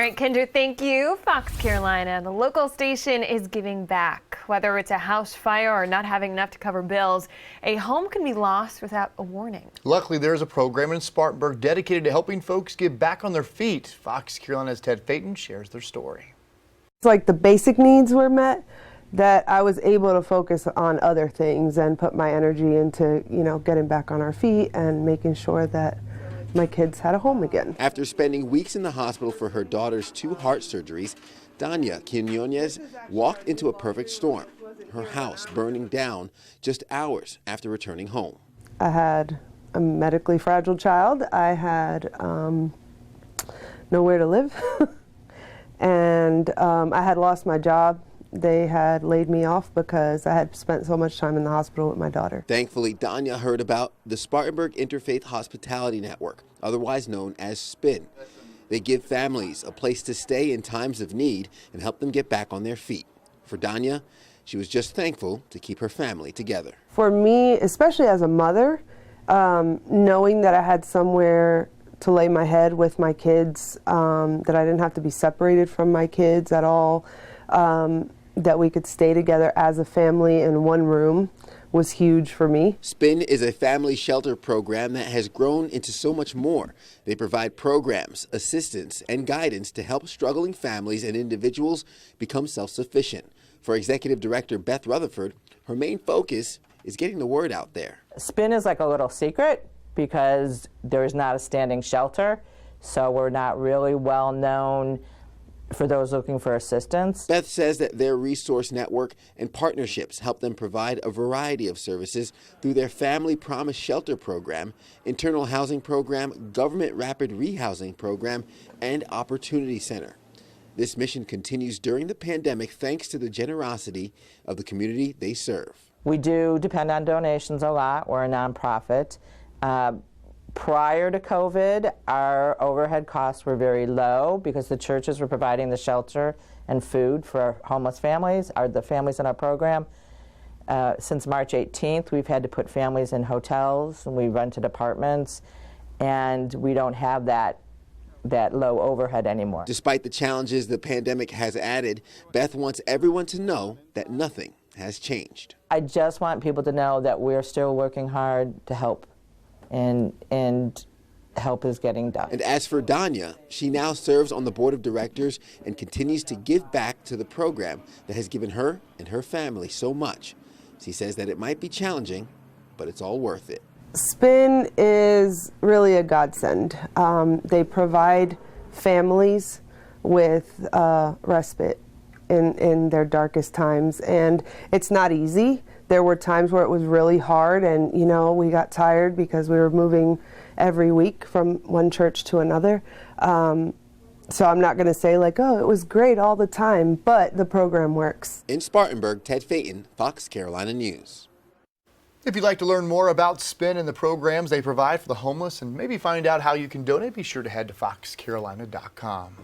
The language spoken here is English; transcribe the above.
All right, Kendra, thank you. Fox Carolina, the local station is giving back. Whether it's a house fire or not having enough to cover bills, a home can be lost without a warning. Luckily, there's a program in Spartanburg dedicated to helping folks get back on their feet. Fox Carolina's Ted Payton shares their story. It's like the basic needs were met, that I was able to focus on other things and put my energy into, getting back on our feet and making sure that my kids had a home again. After spending weeks in the hospital for her daughter's 2 heart surgeries, Danya Quinones walked into a perfect storm. Her house burning down just hours after returning home. I had a medically fragile child. I had nowhere to live. And I had lost my job. They had laid me off because I had spent so much time in the hospital with my daughter. Thankfully, Danya heard about the Spartanburg Interfaith Hospitality Network, otherwise known as SPIN. They give families a place to stay in times of need and help them get back on their feet. For Danya, she was just thankful to keep her family together. For me, especially as a mother, knowing that I had somewhere to lay my head with my kids, that I didn't have to be separated from my kids at all, that we could stay together as a family in one room was huge for me. SPIN is a family shelter program that has grown into so much more. They provide programs, assistance, and guidance to help struggling families and individuals become self-sufficient. For Executive Director Beth Rutherford, her main focus is getting the word out there. SPIN is like a little secret because there's not a standing shelter, so we're not really well known for those looking for assistance. Beth says that their resource network and partnerships help them provide a variety of services through their Family Promise Shelter program, internal housing program, government rapid rehousing program, and Opportunity Center. This mission continues during the pandemic thanks to the generosity of the community they serve. We do depend on donations a lot. We're a nonprofit. Prior to COVID, our overhead costs were very low because the churches were providing the shelter and food for homeless families, the families in our program. Since March 18th, we've had to put families in hotels, and we rented apartments, and we don't have that low overhead anymore. Despite the challenges the pandemic has added, Beth wants everyone to know that nothing has changed. I just want people to know that we're still working hard to help. And help is getting done. And as for Danya, she now serves on the board of directors and continues to give back to the program that has given her and her family so much. She says that it might be challenging, but it's all worth it. SPIN is really a godsend. They provide families with respite in their darkest times, and it's not easy. There were times where it was really hard, and we got tired because we were moving every week from one church to another. So I'm not going to say oh, it was great all the time, but the program works. In Spartanburg, Ted Payton, Fox Carolina News. If you'd like to learn more about SPIN and the programs they provide for the homeless and maybe find out how you can donate, be sure to head to foxcarolina.com.